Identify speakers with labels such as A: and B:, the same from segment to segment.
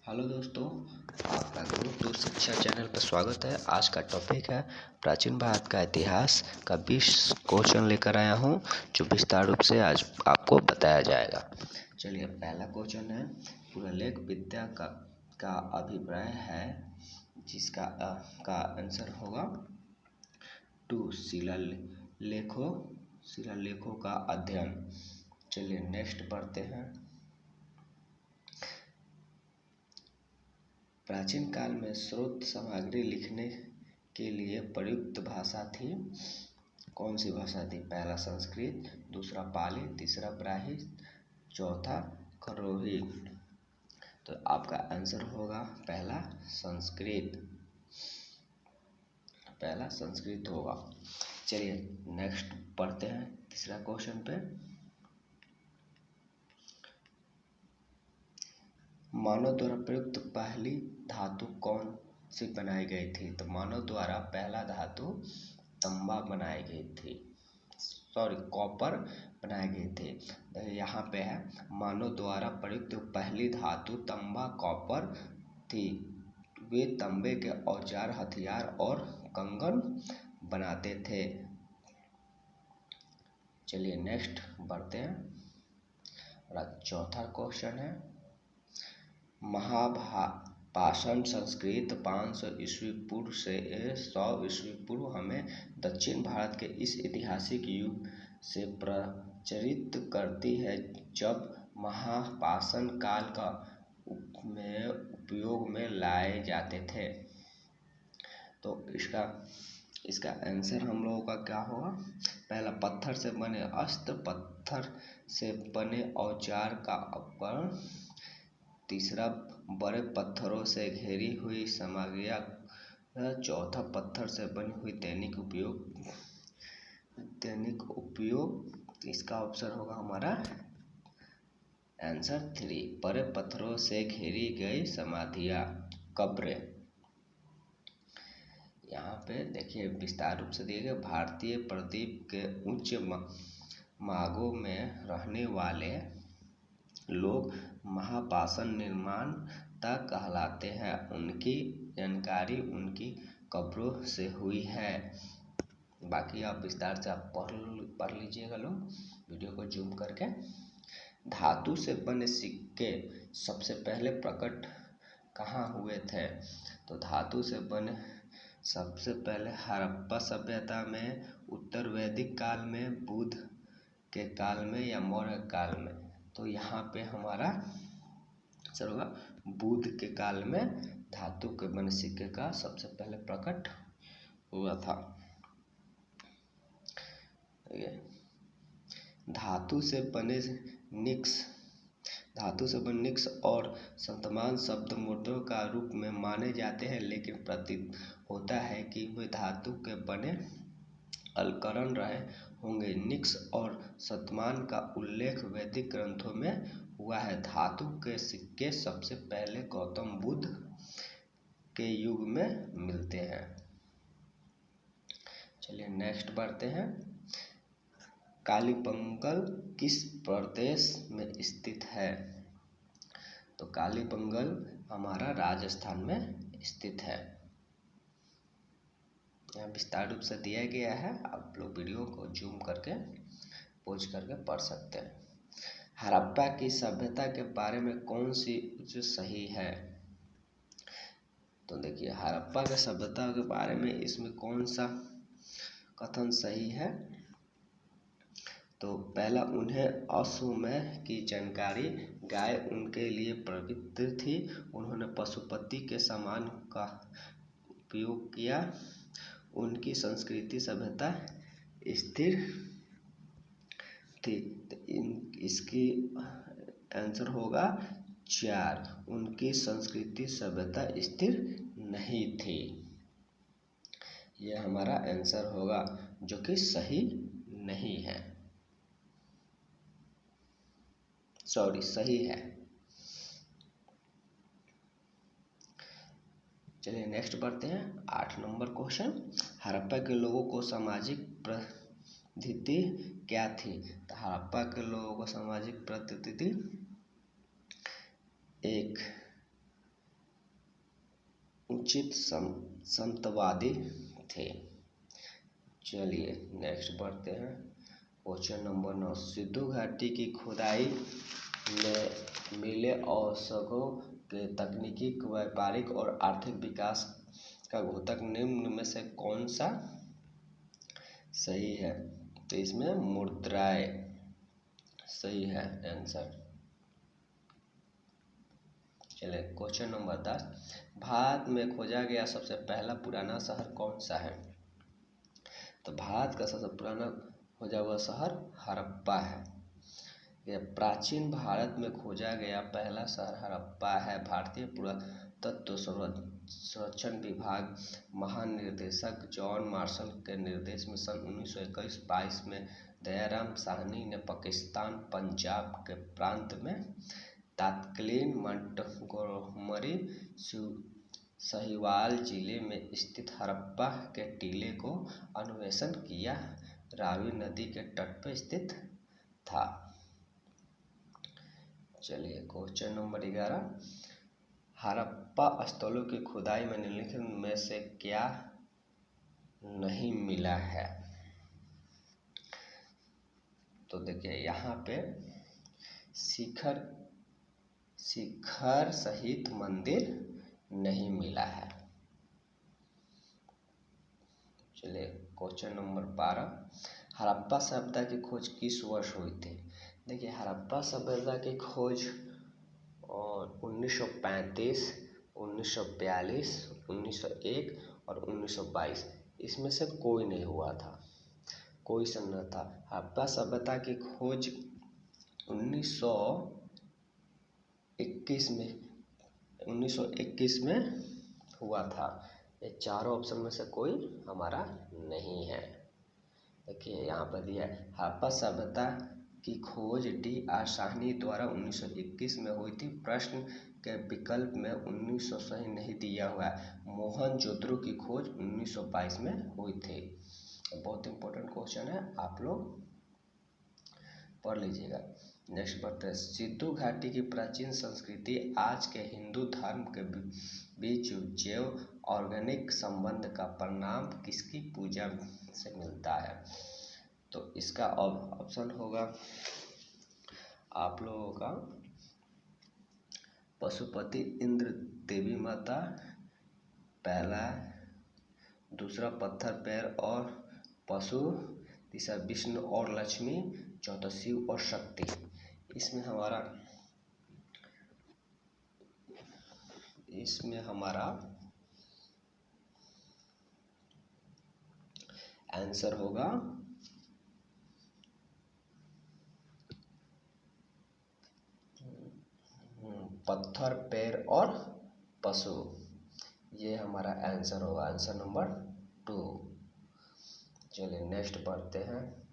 A: Hello दोस्तों, आपका गुरुकुल शिक्षा चैनल पर स्वागत है। आज का टॉपिक है प्राचीन भारत का इतिहास का 20 क्वेश्चन लेकर आया हूँ, जो विस्तार रूप से आज आपको बताया जाएगा। चलिए, पहला क्वेश्चन है, पुरलेख विद्या का अभिप्राय है, जिसका का आंसर होगा 2 शिलालेखों का अध्ययन। चलिए नेक्स्ट पढ़ते हैं। प्राचीन काल में स्रोत सामग्री लिखने के लिए प्रयुक्त भाषा थी। कौन सी भाषा थी? पहला संस्कृत, दूसरा पाली, तीसरा ब्राह्मी, चौथा खरोही। तो आपका आंसर होगा पहला संस्कृत होगा। चलिए नेक्स्ट पढ़ते हैं तीसरा क्वेश्चन पे। मानव द्वारा प्रयुक्त पहली धातु कौन सी बनाई गई थी? तो मानव द्वारा पहला धातु तांबा बनाई गई थी, कॉपर बनाई गई थी। यहाँ पे है, मानव द्वारा प्रयुक्त पहली धातु तांबा कॉपर थी। वे तांबे के औजार, हथियार और कंगन बनाते थे। चलिए नेक्स्ट बढ़ते हैं। चौथा क्वेश्चन है, महापाषाण संस्कृत 500 ईस्वी पूर्व से 100 ईस्वी पूर्व हमें दक्षिण भारत के इस ऐतिहासिक युग से प्रचलित करती है, जब महापाषाण काल का में उपयोग में लाए जाते थे। तो इसका आंसर हम लोगों का क्या होगा? पहला, पत्थर से बने अस्त्र, पत्थर से बने औजार का उपकरण, तीसरा, बड़े पत्थरों से घेरी हुई सामग्रियां, चौथा, पत्थर से बनी हुई दैनिक उपयोग। इसका ऑप्शन होगा हमारा आंसर 3, बड़े पत्थरों से घेरी गई समाधियां, कब्रें। यहाँ पे देखिए विस्तार रूप से दिए गए, भारतीय प्रदीप के उच्च मार्गों में रहने वाले लोग महापाषाण निर्माता कहलाते हैं। उनकी जानकारी उनकी कब्रों से हुई है। बाकी आप विस्तार से आप पढ़ लीजिएगा लोग, वीडियो को जूम करके। धातु से बने सिक्के सबसे पहले प्रकट कहाँ हुए थे? तो धातु से बने सबसे पहले हड़प्पा सभ्यता में, उत्तर वैदिक काल में, बुद्ध के काल में या मौर्य काल में? तो यहाँ पे हमारा आंसर होगा बुद्ध के काल में धातु के बने सिक्के का सबसे पहले प्रकट हुआ था। धातु से बने निक्स और शतमान शब्द मुद्राओं का रूप में माने जाते हैं, लेकिन प्रतीत होता है कि वे धातु के बने अलंकरण रहे होंगे। निक्स और शतमान का उल्लेख वैदिक ग्रंथों में हुआ है। धातु के सिक्के सबसे पहले गौतम बुद्ध के युग में मिलते हैं। चलिए नेक्स्ट बढ़ते हैं। कालीबंगन किस प्रदेश में स्थित है? तो कालीबंगन हमारा राजस्थान में स्थित है। यहाँ विस्तार रूप से दिया गया है, आप लोग वीडियो को जूम करके पॉज करके पढ़ सकते हैं। हड़प्पा की सभ्यता के बारे में कौन सी सही है? तो देखिए, हड़प्पा की सभ्यता के बारे में इसमें कौन सा कथन सही है? तो पहला, उन्हें अश्वमेध की जानकारी, गाय उनके लिए पवित्र थी, उन्होंने पशुपति के सामान का उपयोग किया, उनकी संस्कृति सभ्यता स्थिर थी। तो इसकी आंसर होगा 4, उनकी संस्कृति सभ्यता स्थिर नहीं थी। यह हमारा आंसर होगा, जो कि सही नहीं है, सही है। चलिए नेक्स्ट बढ़ते हैं। 8 नंबर क्वेश्चन, हड़प्पा के लोगों को सामाजिक परिस्थिति क्या थी? तो हड़प्पा के लोगों को सामाजिक परिस्थिति, 1, उचित संतवादी थे। चलिए नेक्स्ट बढ़ते हैं। क्वेश्चन नंबर 9, सिंधु घाटी की खुदाई में मिले अवशेषों के तकनीकी, व्यापारिक और आर्थिक विकास का द्योतक निम्न में से कौन सा सही है? तो इसमें मुद्राएं सही है आंसर। चलिए क्वेश्चन नंबर 10, भारत में खोजा गया सबसे पहला पुराना शहर कौन सा है? तो भारत का सबसे पुराना खोजा हुआ शहर हड़प्पा है। यह प्राचीन भारत में खोजा गया पहला शहर हड़प्पा है। भारतीय पुरातत्व सर्वेक्षण विभाग महानिदेशक जॉन मार्शल के निर्देश में सन 1921-22 में दयाराम साहनी ने पाकिस्तान पंजाब के प्रांत में तत्कालीन मोंटगोमरी साहिवाल जिले में स्थित हड़प्पा के टीले को अन्वेषण किया। रावी नदी के तट पर स्थित था। चलिए क्वेश्चन नंबर 11, हड़प्पा स्थलों की खुदाई में निम्नलिखित में से क्या नहीं मिला है? तो देखिए यहाँ पे शिखर सहित मंदिर नहीं मिला है। चलिए क्वेश्चन नंबर 12, हड़प्पा सभ्यता की खोज किस वर्ष हुई थी? देखिए हड़प्पा सभ्यता की खोज 1935, 1942, 1901 और 1922 इसमें से कोई नहीं हुआ था, कोई सन न था। हड़प्पा सभ्यता की खोज 1921 में हुआ था। ये चारों ऑप्शन में से कोई हमारा नहीं है। देखिए यहाँ पर दिया है हड़प्पा सभ्यता की खोज D.R. साहनी द्वारा 1921 में हुई थी। प्रश्न के विकल्प में 1900 सही नहीं दिया हुआ है। मोहनजोदड़ो की खोज 1922 में हुई थी। बहुत इंपॉर्टेंट क्वेश्चन है, आप लोग पढ़ लीजिएगा। नेक्स्ट बढ़ते हैं, सिंधु घाटी की प्राचीन संस्कृति आज के हिंदू धर्म के बीच जैव ऑर्गेनिक संबंध का परिणाम किसकी पूजा से मिलता है? तो इसका ऑप्शन होगा आप लोगों का पशुपति इंद्र देवी माता पहला, दूसरा पत्थर पैर और पशु, तीसरा विष्णु और लक्ष्मी, चौथा शिव और शक्ति। इसमें हमारा आंसर होगा पत्थर पैर और पशु। ये हमारा आंसर होगा, आंसर नंबर 2। चलिए नेक्स्ट पढ़ते हैं।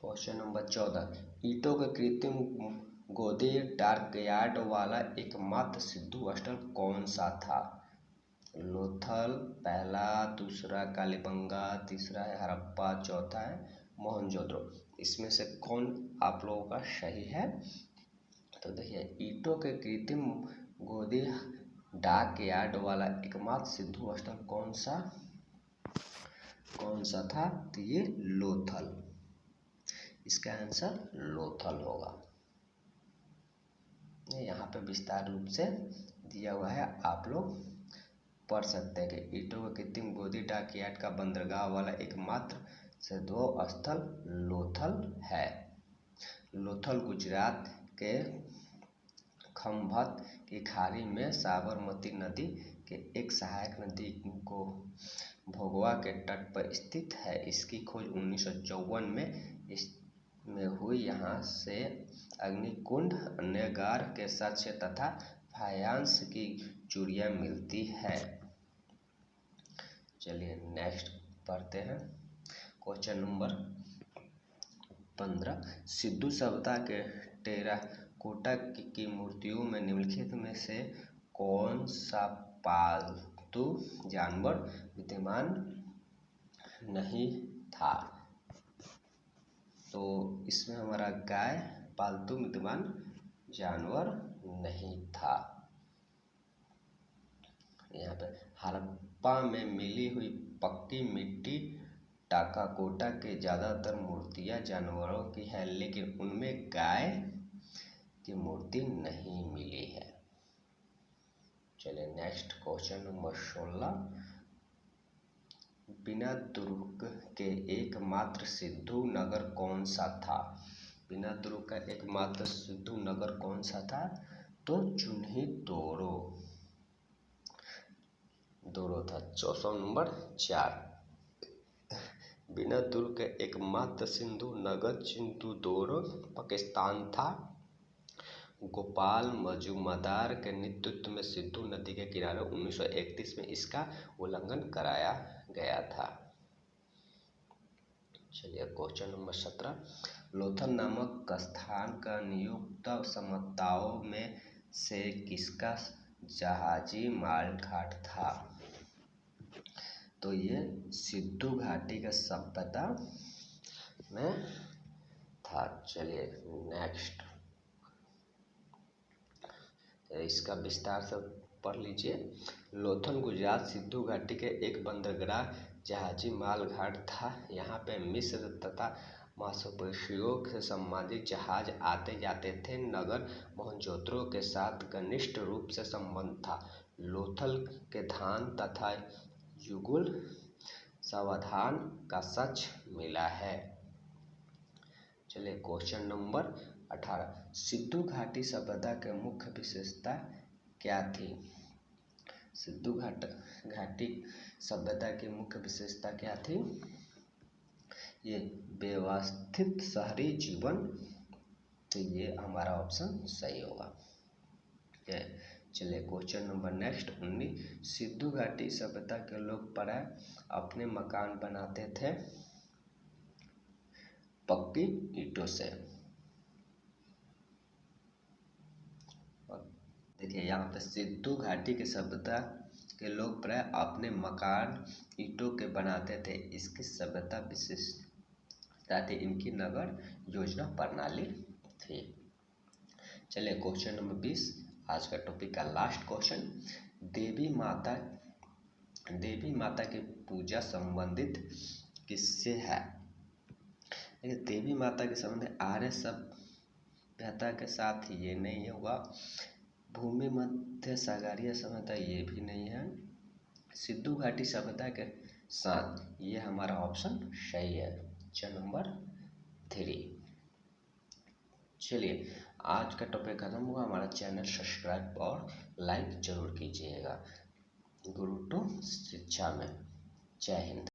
A: क्वेश्चन नंबर 14, ईंटों के कृत्रिम गोदी डॉकयार्ड वाला एकमात्र सिंधु स्थल कौन सा था? लोथल पहला, दूसरा कालीबंगा, तीसरा है हड़प्पा, चौथा है मोहनजोदड़ो। इसमें से कौन आप लोगों का सही है? तो देखिए ईंटों के कृत्रिम गोदी डॉकयार्ड वाला एकमात्र सिंधु स्थल कौन सा था? तो ये लोथल, इसका आंसर लोथल होगा। यहाँ पे विस्तार रूप से दिया हुआ है, आप लोग पढ़ सकते हैं कि ईंटों के कृत्रिम गोदी डॉकयार्ड का बंदरगाह वाला एकमात्र सिंधु स्थल लोथल है। लोथल गुजरात के खंभात की खाड़ी में साबरमती नदी के एक सहायक नदी को भोगवा के तट पर स्थित है। इसकी खोज 1954 में हुई। यहाँ से अग्निकुंड, अन्यगार के साक्ष्य तथा फायांस की चूड़ियाँ मिलती है। चलिए नेक्स्ट पढ़ते हैं। क्वेश्चन नंबर 15, सिंधु सभ्यता के टेराकोटा की मूर्तियों में निम्नलिखित में से कौन सा पालतू जानवर विद्यमान नहीं था। तो इसमें हमारा गाय पालतू विद्यमान जानवर नहीं था। यहाँ पे हड़प्पा में मिली हुई पक्की मिट्टी टाकाकोटा के ज़्यादातर मूर्तियाँ जानवरों की है, लेकिन उनमें गाय की मूर्ति नहीं मिली है। चलिए नेक्स्ट क्वेश्चन नंबर 16। बिना दुर्ग के एकमात्र सिंधु नगर कौन सा था? बिना दुर्ग का एकमात्र सिंधु नगर कौन सा था? तो चुन्ही दोरो था। Question number 4। बिना दुर्ग के एकमात्र सिंधु नगर चिंतूदोरो पाकिस्तान था। गोपाल मजूमदार के नेतृत्व में सिंधु नदी के किनारे 1931 में इसका उल्लंघन कराया गया था। चलिए क्वेश्चन नंबर 17। लोथल नामक स्थान का नियुक्त समताओं में से किसका जहाजी माल घाट था? तो ये सिंधु घाटी का सभ्यता में था। चलिए नेक्स्ट, इसका विस्तार से पढ़ लीजिए। लोथल गुजरात सिंधु घाटी के एक बंदरगाह जहाजी माल घाट था। यहाँ पे मिस्र तथा मांसपेशियों से संबंधित जहाज आते जाते थे। नगर मोहनजोदड़ो के साथ घनिष्ठ रूप से संबंध था। लोथल के धान तथा युगल सावधान का सच मिला है। चलिए क्वेश्चन नंबर 18। सिंधु घाटी सभ्यता के मुख्य विशेषता क्या थी? सिंधु घाटी सभ्यता की मुख्य विशेषता क्या थी? ये व्यवस्थित शहरी जीवन। तो ये हमारा ऑप्शन सही होगा। चलिए क्वेश्चन नंबर नेक्स्ट 19। सिंधु घाटी सभ्यता के लोग प्राय अपने मकान बनाते थे पक्की ईंटों से। देखिए यहाँ पे सिंधु घाटी के सभ्यता के लोग प्राय अपने मकान ईंटों के बनाते थे। इसकी सभ्यता विशेषता थी इनकी नगर योजना प्रणाली थी। चलिए क्वेश्चन नंबर 20, आज का टॉपिक का लास्ट क्वेश्चन। देवी माता की पूजा संबंधित किससे है? देवी माता के संबंध आर्य सभ्यता के साथ ये नहीं होगा। भूमि मध्य सागरीय सभ्यता ये भी नहीं है। सिंधु घाटी सभ्यता के साथ ये हमारा ऑप्शन सही है, ऑप्शन नंबर 3। चलिए आज का टॉपिक खत्म हुआ। हमारा चैनल सब्सक्राइब और लाइक जरूर कीजिएगा। गुरु टू शिक्षा में। जय हिंद।